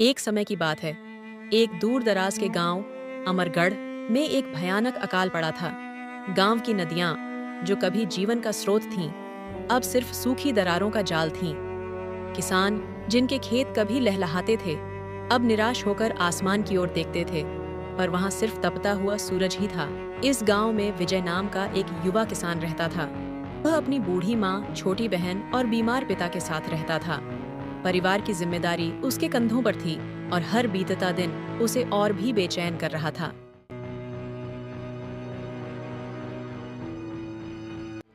एक समय की बात है। एक दूर दराज के गांव अमरगढ़ में एक भयानक अकाल पड़ा था। गांव की नदियां, जो कभी जीवन का स्रोत थीं, अब सिर्फ सूखी दरारों का जाल थीं। किसान, जिनके खेत कभी लहलहाते थे, अब निराश होकर आसमान की ओर देखते थे, पर वहां सिर्फ तपता हुआ सूरज ही था। इस गांव में विजय नाम का एक युवा किसान रहता था। वह अपनी बूढ़ी माँ, छोटी बहन और बीमार पिता के साथ रहता था। परिवार की जिम्मेदारी उसके कंधों पर थी और हर बीतता दिन उसे और भी बेचैन कर रहा था।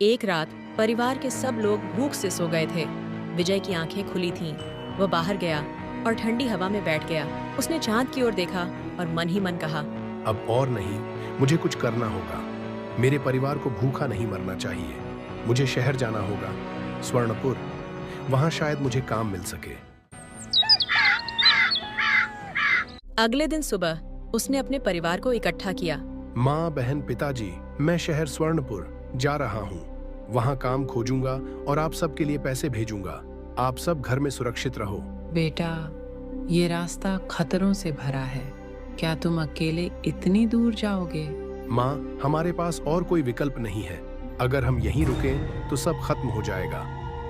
एक रात परिवार के सब लोग भूख से सो गए थे। विजय की आंखें खुली थीं। वह बाहर गया और ठंडी हवा में बैठ गया। उसने चांद की ओर देखा और मन ही मन कहा, अब और नहीं, मुझे कुछ करना होगा। मेरे परिवार को भूखा नहीं मरना चाहिए। मुझे शहर जाना होगा, स्वर्णपुर। वहां शायद मुझे काम मिल सके। अगले दिन सुबह उसने अपने परिवार को इकट्ठा किया। माँ, बहन, पिताजी, मैं शहर स्वर्णपुर जा रहा हूँ। वहाँ काम खोजूंगा और आप सब के लिए पैसे भेजूंगा। आप सब घर में सुरक्षित रहो। बेटा, ये रास्ता खतरों से भरा है। क्या तुम अकेले इतनी दूर जाओगे? माँ, हमारे पास और कोई विकल्प नहीं है। अगर हम यहीं रुकें तो सब खत्म हो जाएगा।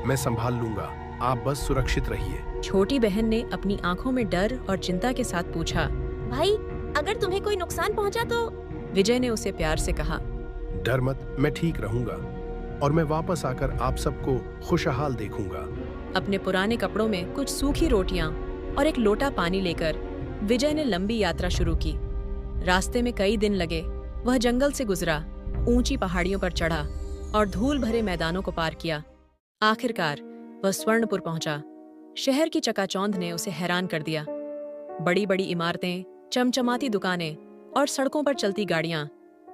मैं संभाल लूंगा, आप बस सुरक्षित रहिए। छोटी बहन ने अपनी आंखों में डर और चिंता के साथ पूछा, भाई, अगर तुम्हें कोई नुकसान पहुंचा तो? विजय ने उसे प्यार से कहा, डर मत, मैं ठीक रहूंगा और मैं वापस आकर आप सबको खुशहाल देखूंगा। अपने पुराने कपड़ों में कुछ सूखी रोटियां और एक लोटा पानी लेकर विजय ने लंबी यात्रा शुरू की। रास्ते में कई दिन लगे। वह जंगल से गुजरा, ऊंची पहाड़ियों पर चढ़ा और धूल भरे मैदानों को पार किया। आखिरकार वह स्वर्णपुर पहुंचा। शहर की चकाचौंध ने उसे हैरान कर दिया। बड़ी बड़ी इमारतें, चमचमाती दुकानें और सड़कों पर चलती गाड़ियां,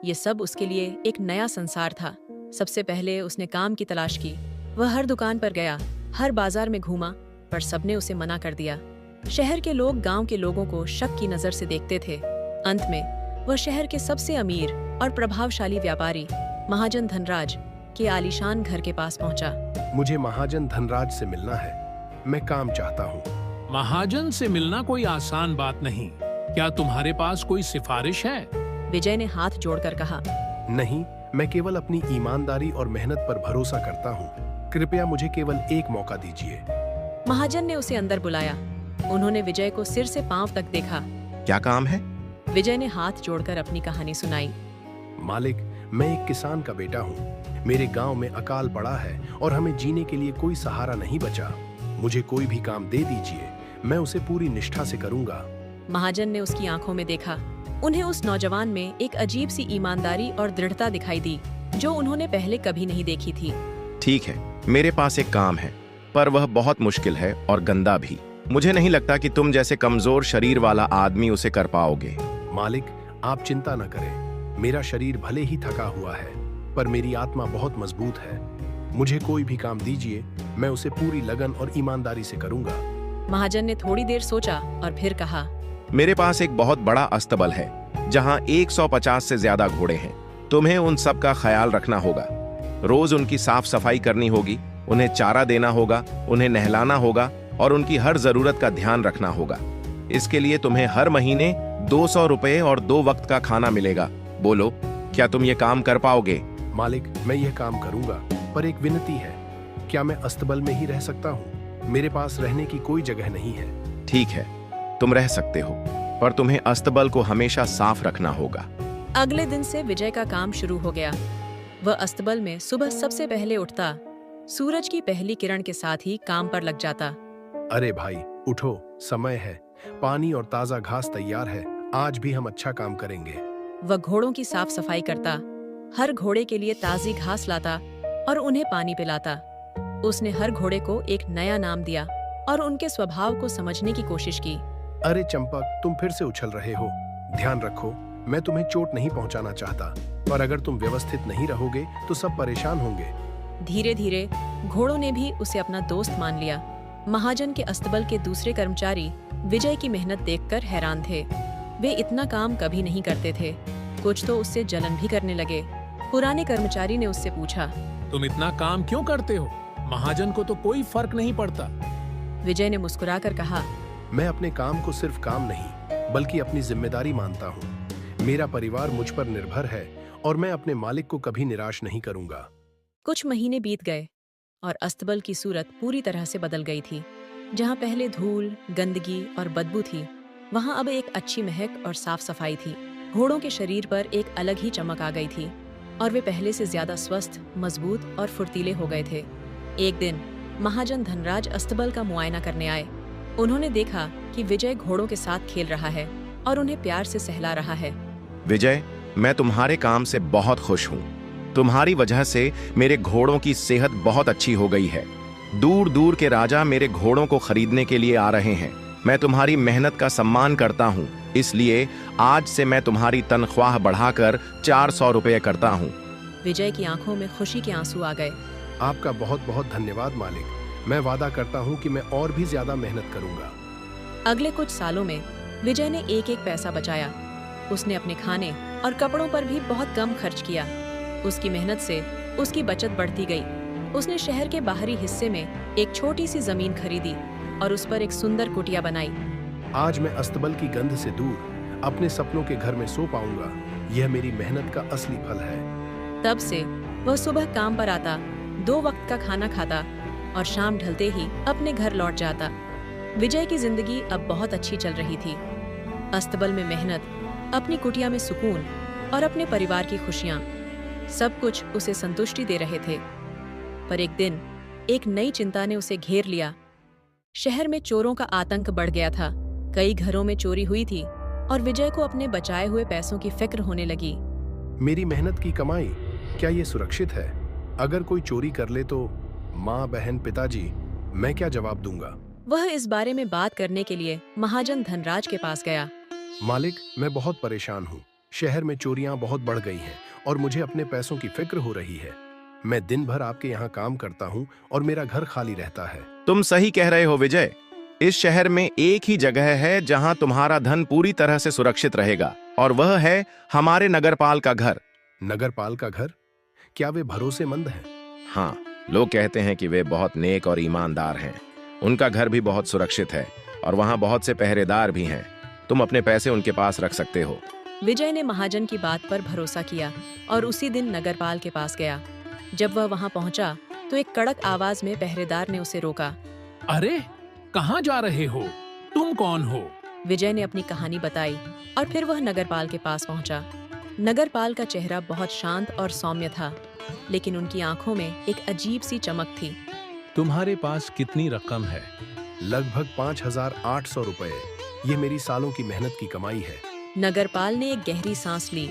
ये सब उसके लिए एक नया संसार था। सबसे पहले उसने काम की तलाश की। वह हर दुकान पर गया, हर बाजार में घूमा, पर सबने उसे मना कर दिया। शहर के लोग गांव के लोगों को शक की नजर से देखते थे। अंत में वह शहर के सबसे अमीर और प्रभावशाली व्यापारी महाजन धनराज के आलीशान घर के पास पहुंचा। मुझे महाजन धनराज से मिलना है। मैं काम चाहता हूँ। महाजन से मिलना कोई आसान बात नहीं। क्या तुम्हारे पास कोई सिफारिश है? विजय ने हाथ जोड़कर कहा, नहीं, मैं केवल अपनी ईमानदारी और मेहनत पर भरोसा करता हूँ। कृपया मुझे केवल एक मौका दीजिए। महाजन ने उसे अंदर बुलाया। उन्होंने विजय को सिर से पांव तक देखा। क्या काम है? विजय ने हाथ जोड़कर अपनी कहानी सुनाई। मालिक, मैं एक किसान का बेटा हूँ। मेरे गांव में अकाल पड़ा है और हमें जीने के लिए कोई सहारा नहीं बचा। मुझे कोई भी काम दे दीजिए, मैं उसे पूरी निष्ठा से करूंगा। महाजन ने उसकी आंखों में देखा। उन्हें उस नौजवान में एक अजीब सी ईमानदारी और दृढ़ता दिखाई दी, जो उन्होंने पहले कभी नहीं देखी थी। ठीक है, मेरे पास एक काम है, पर वह बहुत मुश्किल है और गंदा भी। मुझे नहीं लगता कि तुम जैसे कमजोर शरीर वाला आदमी उसे कर पाओगे। मालिक, आप चिंता न करें। मेरा शरीर भले ही थका हुआ है, पर मेरी आत्मा बहुत मजबूत है। मुझे कोई भी काम दीजिए, मैं उसे पूरी लगन और ईमानदारी से करूंगा। महाजन ने थोड़ी देर सोचा और फिर कहा, मेरे पास एक बहुत बड़ा अस्तबल है, जहां 150 से ज्यादा घोड़े हैं। तुम्हें उन सब का ख्याल रखना होगा। रोज उनकी साफ सफाई करनी होगी, उन्हें चारा देना होगा, उन्हें नहलाना होगा और उनकी हर जरूरत का ध्यान रखना होगा। इसके लिए तुम्हें हर महीने 200 रुपए और 2 वक्त का खाना मिलेगा। बोलो, क्या तुम ये काम कर पाओगे? मालिक, मैं यह काम करूंगा, पर एक विनती है। क्या मैं अस्तबल में ही रह सकता हूँ? मेरे पास रहने की कोई जगह नहीं है। ठीक है, तुम रह सकते हो, पर तुम्हें अस्तबल को हमेशा साफ रखना होगा। अगले दिन से विजय का काम शुरू हो गया। वह अस्तबल में सुबह सबसे पहले उठता, सूरज की पहली किरण के साथ ही काम पर लग जाता। अरे भाई, उठो, समय है। पानी और ताजा घास तैयार है। आज भी हम अच्छा काम करेंगे। वह घोड़ों की साफ सफाई करता, हर घोड़े के लिए ताजी घास लाता और उन्हें पानी पिलाता। उसने हर घोड़े को एक नया नाम दिया और उनके स्वभाव को समझने की कोशिश की। अरे चंपक, तुम फिर से उछल रहे हो। ध्यान रखो, मैं तुम्हें चोट नहीं पहुंचाना चाहता, पर अगर तुम व्यवस्थित नहीं रहोगे तो सब परेशान होंगे। धीरे धीरे घोड़ों ने भी उसे अपना दोस्त मान लिया। महाजन के अस्तबल के दूसरे कर्मचारी विजय की मेहनत देखकर हैरान थे। वे इतना काम कभी नहीं करते थे। कुछ तो उससे जलन भी करने लगे। पुराने कर्मचारी ने उससे पूछा, तुम इतना काम क्यों करते हो? महाजन को तो कोई फर्क नहीं पड़ता। विजय ने मुस्कुराकर कहा, मैं अपने काम को सिर्फ काम नहीं बल्कि अपनी जिम्मेदारी मानता हूँ। मेरा परिवार मुझ पर निर्भर है और मैं अपने मालिक को कभी निराश नहीं करूंगा। कुछ महीने बीत गए और अस्तबल की सूरत पूरी तरह से बदल गई थी। जहाँ पहले धूल, गंदगी और बदबू थी, वहाँ अब एक अच्छी महक और साफ सफाई थी। घोड़ों के शरीर पर एक अलग ही चमक आ गई थी और वे पहले से ज्यादा स्वस्थ, मजबूत और फुर्तीले हो गए थे। एक दिन महाजन धनराज अस्तबल का मुआयना करने आए। उन्होंने देखा कि विजय घोड़ों के साथ खेल रहा है और उन्हें प्यार से सहला रहा है। विजय, मैं तुम्हारे काम से बहुत खुश हूँ। तुम्हारी वजह से मेरे घोड़ों की सेहत बहुत अच्छी हो गई है। दूर दूर के राजा मेरे घोड़ों को खरीदने के लिए आ रहे हैं। मैं तुम्हारी मेहनत का सम्मान करता हूँ, इसलिए आज से मैं तुम्हारी तनख्वाह बढ़ाकर 400 रुपये करता हूँ। विजय की आंखों में खुशी के आंसू आ गए। आपका बहुत बहुत धन्यवाद मालिक। मैं वादा करता हूँ कि मैं और भी ज्यादा मेहनत करूंगा। अगले कुछ सालों में विजय ने एक एक पैसा बचाया। उसने अपने खाने और कपड़ों पर भी बहुत कम खर्च किया। उसकी मेहनत से उसकी बचत बढ़ती गई। उसने शहर के बाहरी हिस्से में एक छोटी सी जमीन खरीदी और उस पर एक सुंदर कुटिया बनाई। आज मैं अस्तबल की गंध से दूर अपने सपनों के घर में सो पाऊंगा। यह मेरी मेहनत का असली फल है। तब से वह सुबह काम पर आता, 2 वक्त का खाना खाता और शाम ढलते ही अपने घर लौट जाता। विजय की जिंदगी अब बहुत अच्छी चल रही थी। अस्तबल में मेहनत, अपनी कुटिया में सुकून और अपने परिवार की खुशियां, सब कुछ उसे संतुष्टि दे रहे थे। पर एक दिन एक नई चिंता ने उसे घेर लिया। शहर में चोरों का आतंक बढ़ गया था। कई घरों में चोरी हुई थी और विजय को अपने बचाए हुए पैसों की फिक्र होने लगी। मेरी मेहनत की कमाई, क्या ये सुरक्षित है? अगर कोई चोरी कर ले तो माँ, बहन, पिताजी, मैं क्या जवाब दूंगा? वह इस बारे में बात करने के लिए महाजन धनराज के पास गया। मालिक, मैं बहुत परेशान हूँ। शहर में चोरियां बहुत बढ़ गई हैं और मुझे अपने पैसों की फिक्र हो रही है। मैं दिन भर आपके यहाँ काम करता हूँ और मेरा घर खाली रहता है। तुम सही कह रहे हो विजय। इस शहर में एक ही जगह है जहां तुम्हारा धन पूरी तरह से सुरक्षित रहेगा, और वह है हमारे नगरपाल का घर। नगरपाल का घर? क्या वे भरोसेमंद हैं? हाँ, लोग कहते हैं कि वे बहुत नेक और ईमानदार हैं। उनका घर भी बहुत सुरक्षित है और वहाँ बहुत से पहरेदार भी हैं। तुम अपने पैसे उनके पास रख सकते हो। विजय ने महाजन की बात पर भरोसा किया और उसी दिन नगरपाल के पास गया। जब वह वहां पहुंचा तो एक कड़क आवाज में पहरेदार ने उसे रोका। अरे, कहाँ जा रहे हो? तुम कौन हो? विजय ने अपनी कहानी बताई और फिर वह नगरपाल के पास पहुंचा। नगरपाल का चेहरा बहुत शांत और सौम्य था, लेकिन उनकी आंखों में एक अजीब सी चमक थी। तुम्हारे पास कितनी रकम है? लगभग 5,800 रुपए। ये मेरी सालों की मेहनत की कमाई है। नगरपाल ने एक गहरी सांस ली।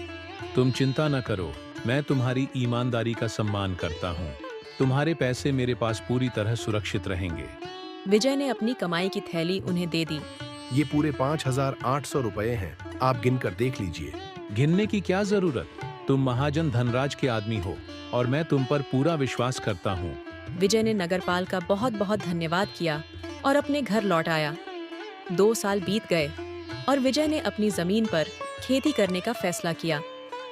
तुम चिंता न करो, मैं तुम्हारी ईमानदारी का सम्मान करता हूँ। तुम्हारे पैसे मेरे पास पूरी तरह सुरक्षित रहेंगे। विजय ने अपनी कमाई की थैली उन्हें दे दी। ये पूरे 5,800 रुपए हैं। आप गिनकर देख लीजिए। गिनने की क्या जरूरत? तुम महाजन धनराज के आदमी हो और मैं तुम पर पूरा विश्वास करता हूँ। विजय ने नगरपाल का बहुत बहुत धन्यवाद किया और अपने घर लौट आया। 2 साल बीत गए और विजय ने अपनी जमीन पर खेती करने का फैसला किया।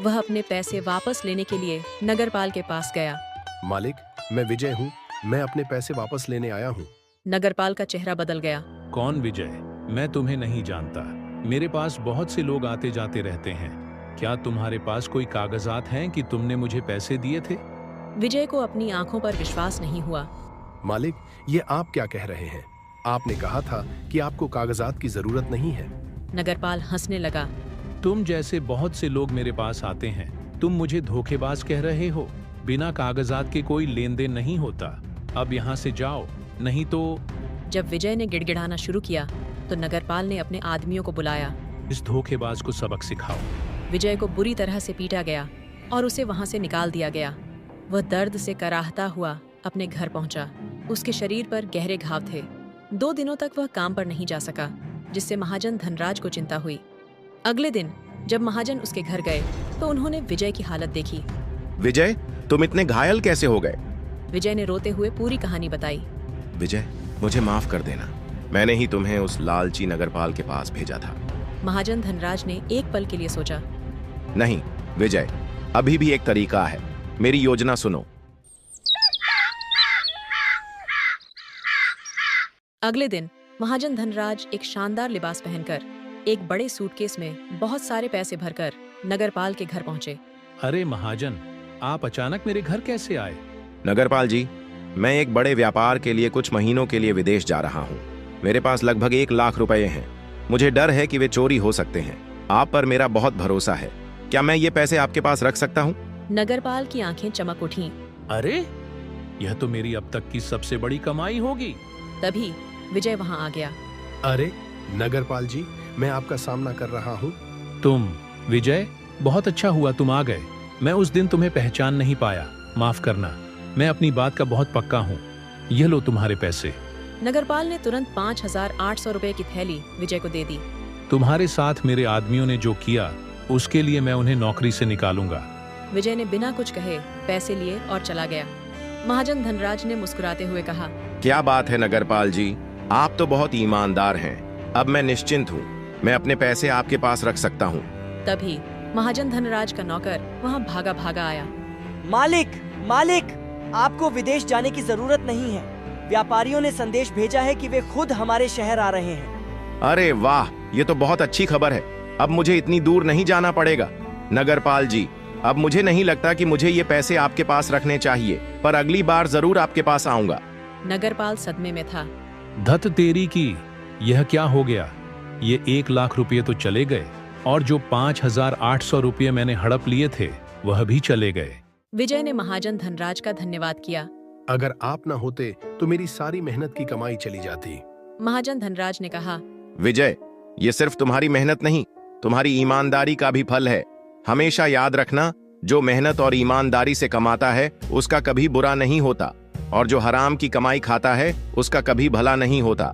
वह अपने पैसे वापस लेने के लिए नगरपाल के पास गया। मालिक, मैं विजय हूँ। मैं अपने पैसे वापस लेने आया हूँ। नगरपाल का चेहरा बदल गया। कौन विजय? मैं तुम्हें नहीं जानता। मेरे पास बहुत से लोग आते जाते रहते हैं। क्या तुम्हारे पास कोई कागजात हैं कि तुमने मुझे पैसे दिए थे? विजय को अपनी आंखों पर विश्वास नहीं हुआ। मालिक, ये आप क्या कह रहे हैं? आपने कहा था कि आपको कागजात की जरूरत नहीं है। नगरपाल हंसने लगा। तुम जैसे बहुत से लोग मेरे पास आते हैं। तुम मुझे धोखेबाज कह रहे हो। बिना कागजात के कोई लेन देन नहीं होता। अब यहाँ से जाओ, नहीं तो। जब विजय ने गिड़गिड़ाना शुरू किया तो नगरपाल ने अपने आदमियों को बुलाया। इस धोखेबाज को सबक सिखाओ। विजय को बुरी तरह से पीटा गया और उसे वहां से निकाल दिया गया। वह दर्द से कराहता हुआ अपने घर पहुंचा। उसके शरीर पर गहरे घाव थे। 2 दिनों तक वह काम पर नहीं जा सका, जिससे महाजन धनराज को चिंता हुई। अगले दिन जब महाजन उसके घर गए तो उन्होंने विजय की हालत देखी। विजय, तुम इतने घायल कैसे हो गए? विजय ने रोते हुए पूरी कहानी बताई। विजय, मुझे माफ कर देना। मैंने ही तुम्हें उस लालची नगरपाल के पास भेजा था। महाजन धनराज ने एक पल के लिए सोचा। नहीं विजय, अभी भी एक तरीका है। मेरी योजना सुनो। अगले दिन महाजन धनराज एक शानदार लिबास पहनकर एक बड़े सूटकेस में बहुत सारे पैसे भरकर नगरपाल के घर पहुंचे। अरे महाजन, आप अचानक मेरे घर कैसे आए? नगरपाल जी, मैं एक बड़े व्यापार के लिए कुछ महीनों के लिए विदेश जा रहा हूँ। मेरे पास लगभग 1 लाख रुपए हैं। मुझे डर है कि वे चोरी हो सकते हैं। आप पर मेरा बहुत भरोसा है। क्या मैं ये पैसे आपके पास रख सकता हूँ? नगरपाल की आंखें चमक उठीं। अरे, यह तो मेरी अब तक की सबसे बड़ी कमाई होगी। तभी विजय वहां आ गया। अरे नगरपाल जी, मैं आपका सामना कर रहा हूँ। तुम विजय, बहुत अच्छा हुआ तुम आ गए। मैं उस दिन तुम्हें पहचान नहीं पाया, माफ करना। मैं अपनी बात का बहुत पक्का हूँ। ये लो तुम्हारे पैसे। नगरपाल ने तुरंत 5,800 रुपए की थैली विजय को दे दी। तुम्हारे साथ मेरे आदमियों ने जो किया, उसके लिए मैं उन्हें नौकरी से निकालूंगा। विजय ने बिना कुछ कहे पैसे लिए और चला गया। महाजन धनराज ने मुस्कुराते हुए कहा, क्या बात है नगरपाल जी, आप तो बहुत ईमानदार हैं। अब मैं निश्चिंत हूँ। मैं अपने पैसे आपके पास रख सकता हूँ। तभी महाजन धनराज का नौकर वहां भागा भागा आया। मालिक, आपको विदेश जाने की जरूरत नहीं है। व्यापारियों ने संदेश भेजा है कि वे खुद हमारे शहर आ रहे हैं। अरे वाह, ये तो बहुत अच्छी खबर है। अब मुझे इतनी दूर नहीं जाना पड़ेगा। नगरपाल जी, अब मुझे नहीं लगता कि मुझे ये पैसे आपके पास रखने चाहिए, पर अगली बार जरूर आपके पास आऊंगा। नगरपाल सदमे में था। धत तेरी की, यह क्या हो गया? ये 1 लाख रुपये तो चले गए, और जो 5,800 रुपये मैंने हड़प लिए थे वह भी चले गए। विजय ने महाजन धनराज का धन्यवाद किया। अगर आप न होते तो मेरी सारी मेहनत की कमाई चली जाती। महाजन धनराज ने कहा, विजय, ये सिर्फ तुम्हारी मेहनत नहीं, तुम्हारी ईमानदारी का भी फल है। हमेशा याद रखना, जो मेहनत और ईमानदारी से कमाता है उसका कभी बुरा नहीं होता, और जो हराम की कमाई खाता है उसका कभी भला नहीं होता।